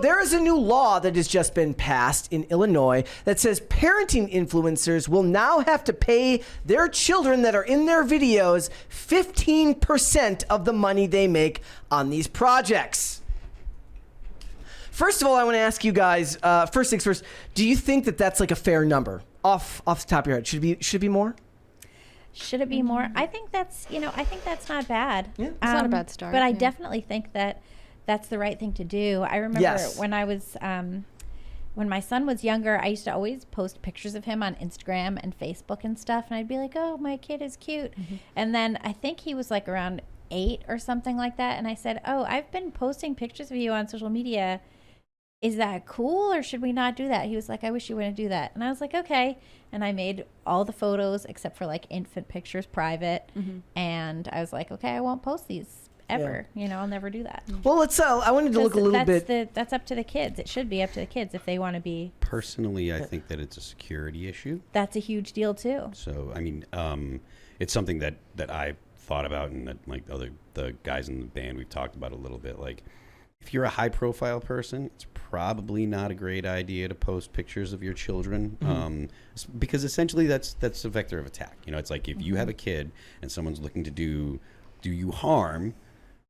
there is a new law that has just been passed in Illinois that says parenting influencers will now have to pay their children that are in their videos 15% of the money they make on these projects. First of all, I want to ask you guys, first things first, do you think that that's like a fair number off the top of your head? Should it be more? Should it be more? I think that's not bad. Yeah. It's not a bad start. But I yeah. definitely think that that's the right thing to do. I remember when I was, when my son was younger, I used to always post pictures of him on Instagram and Facebook and stuff. And I'd be like, oh, my kid is cute. Mm-hmm. And then I think he was like around 8 or something like that. And I said, oh, I've been posting pictures of you on social media. Is that cool or should we not do that? He was like, I wish you wouldn't do that. And I was like, okay. And I made all the photos except for like infant pictures private. Mm-hmm. And I was like, okay, I won't post these ever. Yeah. You know, I'll never do that. Well, let's, I wanted to look a little bit. That's up to the kids. It should be up to the kids if they want to be. Personally, I think that it's a security issue. That's a huge deal too. So, I mean, it's something that I thought about and that like the guys in the band, we've talked about a little bit. Like, if you're a high profile person, it's probably not a great idea to post pictures of your children, because essentially that's a vector of attack. You know, it's like if you have a kid and someone's looking to do you harm,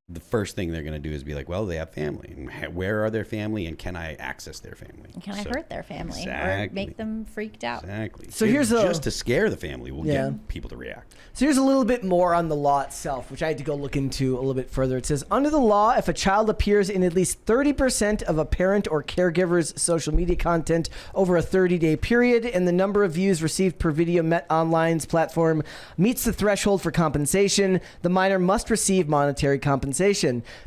the first thing they're going to do is be like, well, they have family. And where are their family? And can I access their family? And can I hurt their family? Exactly. Or make them freaked out? Exactly. So here's just to scare the family will get people to react. So here's a little bit more on the law itself, which I had to go look into a little bit further. It says, under the law, if a child appears in at least 30% of a parent or caregiver's social media content over a 30-day period, and the number of views received per video met online's platform meets the threshold for compensation, the minor must receive monetary compensation.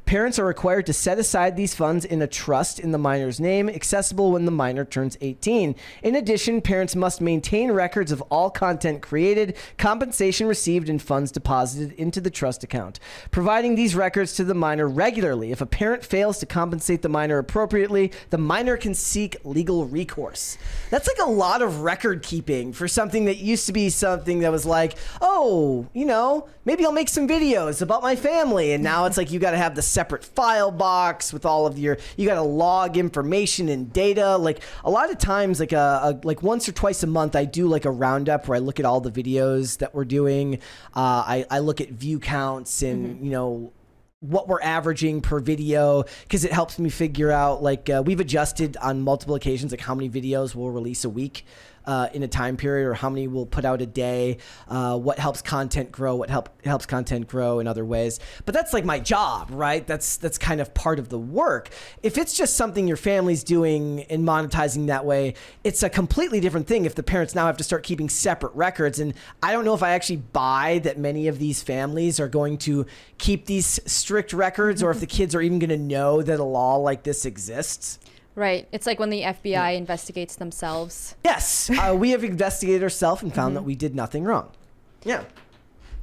Parents are required to set aside these funds in a trust in the minor's name, accessible when the minor turns 18. In addition, parents must maintain records of all content created, compensation received, and funds deposited into the trust account, providing these records to the minor regularly. If a parent fails to compensate the minor appropriately, the minor can seek legal recourse. That's like a lot of record keeping for something that used to be something that was like, oh, you know, maybe I'll make some videos about my family. And now it's like you got to have the separate file box with all of you got to log information and data. Like a lot of times, like once or twice a month, I do like a roundup where I look at all the videos that we're doing. I look at view counts and, you know, what we're averaging per video, because it helps me figure out, like, we've adjusted on multiple occasions, like how many videos we'll release a week in a time period, or how many we'll put out a day, what helps content grow, what helps content grow in other ways. But that's like my job, right? That's kind of part of the work. If it's just something your family's doing and monetizing that way, it's a completely different thing if the parents now have to start keeping separate records. And I don't know if I actually buy that many of these families are going to keep these strict records, or if the kids are even going to know that a law like this exists. Right. It's like when the FBI investigates themselves. Yes. We have investigated ourselves and found that we did nothing wrong. Yeah.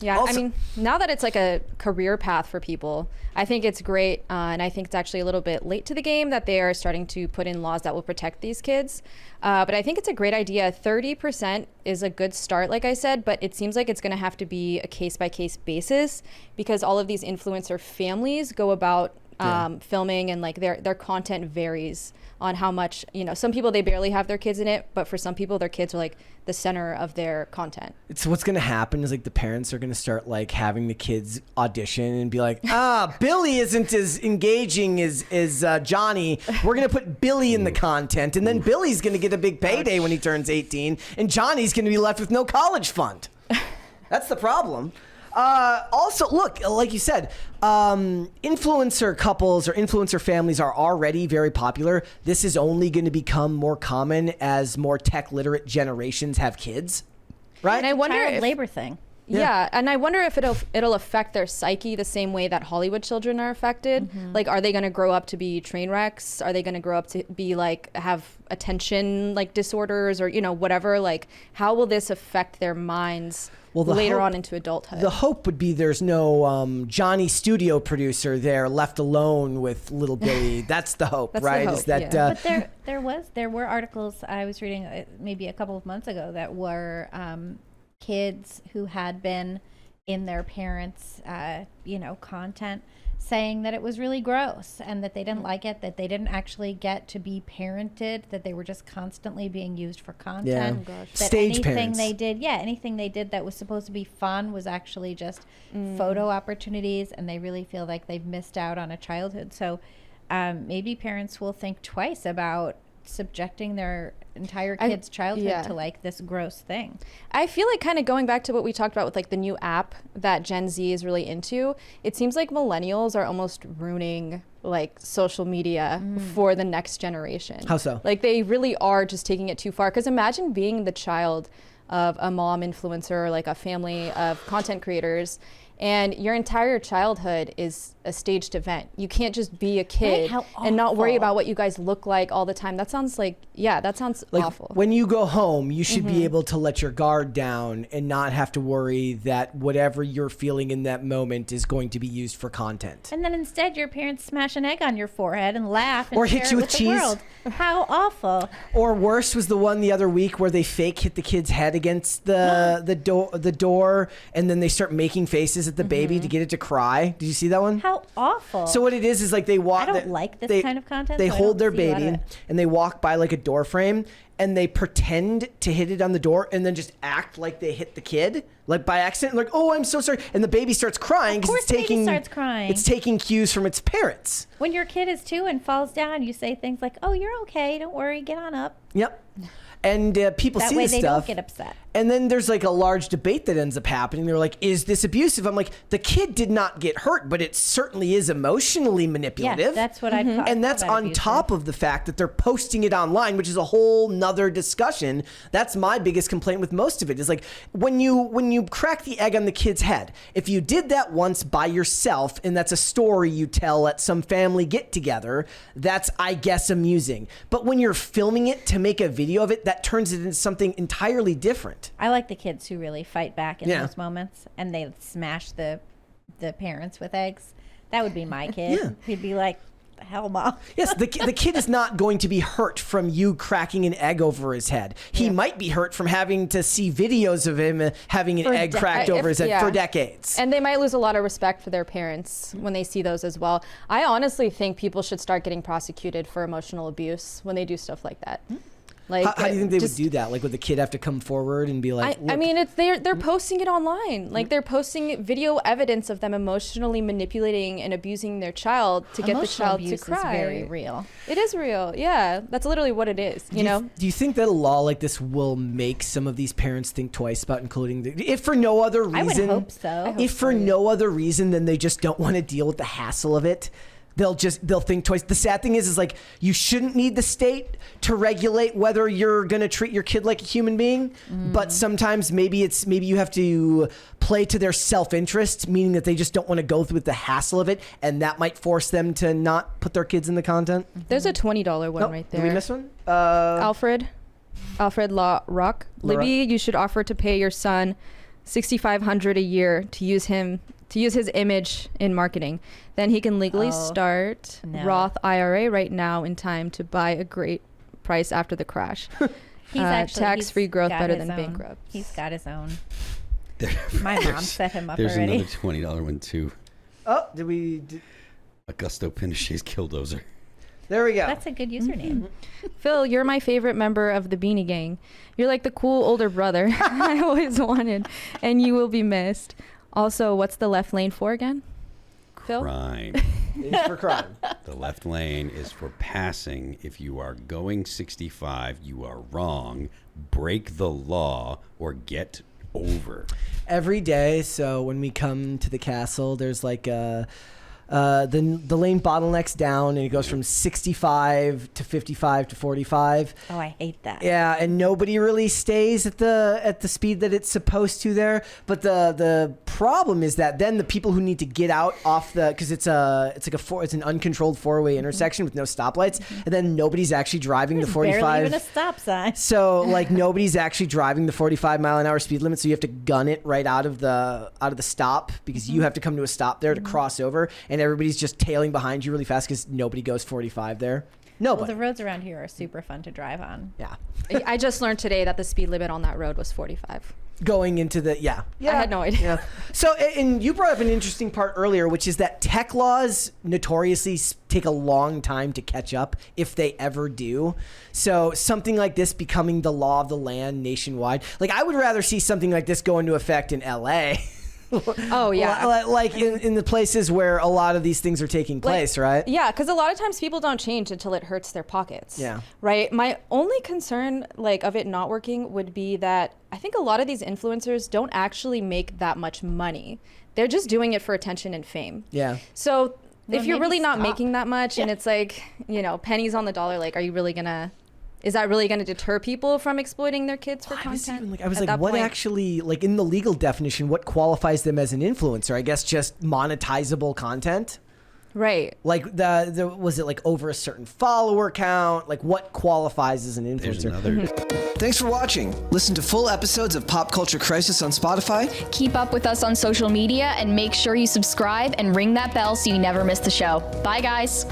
Yeah. Also, I mean, now that it's like a career path for people, I think it's great. And I think it's actually a little bit late to the game that they are starting to put in laws that will protect these kids. But I think it's a great idea. 30% is a good start, like I said, but it seems like it's going to have to be a case-by-case basis, because all of these influencer families go about filming, and like their content varies on how much, you know, some people, they barely have their kids in it, but for some people, their kids are like the center of their content. It's what's going to happen is like the parents are going to start like having the kids audition and be like, Billy isn't as engaging as Johnny. We're going to put Billy in the content, and then Billy's going to get a big payday when he turns 18, and Johnny's going to be left with no college fund. That's the problem. Also, look, like you said, influencer couples or influencer families are already very popular. This is only going to become more common as more tech literate generations have kids, right? And I wonder Child labor thing. Yeah, and I wonder if it'll affect their psyche the same way that Hollywood children are affected. Like, are they going to grow up to be train wrecks? Are they going to grow up to be like have attention like disorders, or, you know, whatever? Like, how will this affect their minds later on into adulthood? The hope would be there's no Johnny studio producer there left alone with little Billy. That's the hope, That's right? the hope, Is that But there were articles I was reading maybe a couple of months ago that were kids who had been in their parents' content, saying that it was really gross and that they didn't like it, that they didn't actually get to be parented, that they were just constantly being used for content. Oh, gosh. That Stage anything parents. they did, anything they did that was supposed to be fun was actually just photo opportunities, and they really feel like they've missed out on a childhood. So maybe parents will think twice about subjecting their entire kid's childhood to like this gross thing. I feel like kind of going back to what we talked about with like the new app that Gen Z is really into, it seems like millennials are almost ruining like social media for the next generation. How so? Like they really are just taking it too far. Because imagine being the child of a mom influencer or like a family of content creators, and your entire childhood is a staged event. You can't just be a kid and not worry about what you guys look like all the time. That sounds like, that sounds like awful. When you go home, you should be able to let your guard down and not have to worry that whatever you're feeling in that moment is going to be used for content. And then instead, your parents smash an egg on your forehead and laugh and Or share hit it you with with the cheese. world. How awful! Or worse was the one the other week where they fake hit the kid's head against the door, and then they start making faces at the baby to get it to cry. Did you see that one? How awful! So what it is like they walk. I don't like this kind of content. They so I hold their don't see a lot of baby it. and they walk by like a door frame and they pretend to hit it on the door and then just act like they hit the kid, like by accident, like, oh, I'm so sorry, and the baby starts crying Of because course it's the baby taking starts crying. It's taking cues from its parents. When your kid is 2 and falls down, you say things like, "Oh, you're okay. Don't worry. Get on up." Yep. And people That see way this they stuff. don't get upset. And then there's like a large debate that ends up happening. They're like, is this abusive? I'm like, the kid did not get hurt, but it certainly is emotionally manipulative. Yeah, that's what I call. And that's on top of the fact that they're posting it online, which is a whole nother discussion. That's my biggest complaint with most of it is like when you crack the egg on the kid's head, if you did that once by yourself and that's a story you tell at some family get together, that's, I guess, amusing. But when you're filming it to make a video of it, that turns it into something entirely different. I like the kids who really fight back in Yeah. those moments, and they smash the parents with eggs. That would be my kid. Yeah. He'd be like, "Hell, mom." Yes, the kid is not going to be hurt from you cracking an egg over his head. He might be hurt from having to see videos of him having an egg cracked over his head for decades. And they might lose a lot of respect for their parents when they see those as well. I honestly think people should start getting prosecuted for emotional abuse when they do stuff like that. Like, How do you think they would do that? Like, would the kid have to come forward and be like, I mean, they're posting it online. Like, they're posting video evidence of them emotionally manipulating and abusing their child to get the child to cry. Is very real. It is real. Yeah, that's literally what it is. You know. Do you think that a law like this will make some of these parents think twice about including if for no other reason? I would hope so. If for no other reason than they just don't want to deal with the hassle of it. They'll think twice. The sad thing is like you shouldn't need the state to regulate whether you're going to treat your kid like a human being, but sometimes maybe you have to play to their self-interest, meaning that they just don't want to go through with the hassle of it, and that might force them to not put their kids in the content. There's a $20 one right there. Did we miss one? Alfred Rock. Libby, you should offer to pay your son $6,500 a year to use his image in marketing. Then he can legally start Roth IRA right now in time to buy a great price after the crash. Tax-free growth better than bankrupt. He's got his own. My mom set him up There's already. another $20 one too. Oh, Augusto Pinochet's Killdozer. There we go. That's a good username. Phil, you're my favorite member of the Beanie Gang. You're like the cool older brother I always wanted, and you will be missed. Also, what's the left lane for again? Phil? Crime. It's for crime. The left lane is for passing. If you are going 65, you are wrong. Break the law or get over. Every day, so when we come to the castle, there's like the lane bottlenecks down, and it goes from 65 to 55 to 45. Oh, I hate that. Yeah, and nobody really stays at the speed that it's supposed to there. But the problem is that then the people who need to get out off because it's an uncontrolled four-way intersection with no stoplights, and then nobody's actually driving the 45. Barely even a stop sign. So like nobody's actually driving the 45 mile an hour speed limit, so you have to gun it right out of the stop because you have to come to a stop there to cross over, and everybody's just tailing behind you really fast because nobody goes 45 there. Well, Nobody. the roads around here are super fun to drive on. Yeah. I just learned today that the speed limit on that road was 45. going into the yeah. I had no idea. Yeah. So, and you brought up an interesting part earlier, which is that tech laws notoriously take a long time to catch up, if they ever do. So something like this becoming the law of the land nationwide, like I would rather see something like this go into effect in LA. Oh yeah, like in the places where a lot of these things are taking place, right? Yeah, because a lot of times people don't change until it hurts their pockets. Yeah. Right. My only concern, like, of it not working would be that I think a lot of these influencers don't actually make that much money. They're just doing it for attention and fame. Yeah. So if you're maybe really not stop. making that much, and it's like, pennies on the dollar, like, is that really going to deter people from exploiting their kids for content? I was at like, that what point? actually, like in the legal definition, what qualifies them as an influencer? I guess just monetizable content. Right. Like the was it like over a certain follower count? Like what qualifies as an There's influencer? another. Thanks for watching. Listen to full episodes of Pop Culture Crisis on Spotify. Keep up with us on social media and make sure you subscribe and ring that bell so you never miss the show. Bye, guys.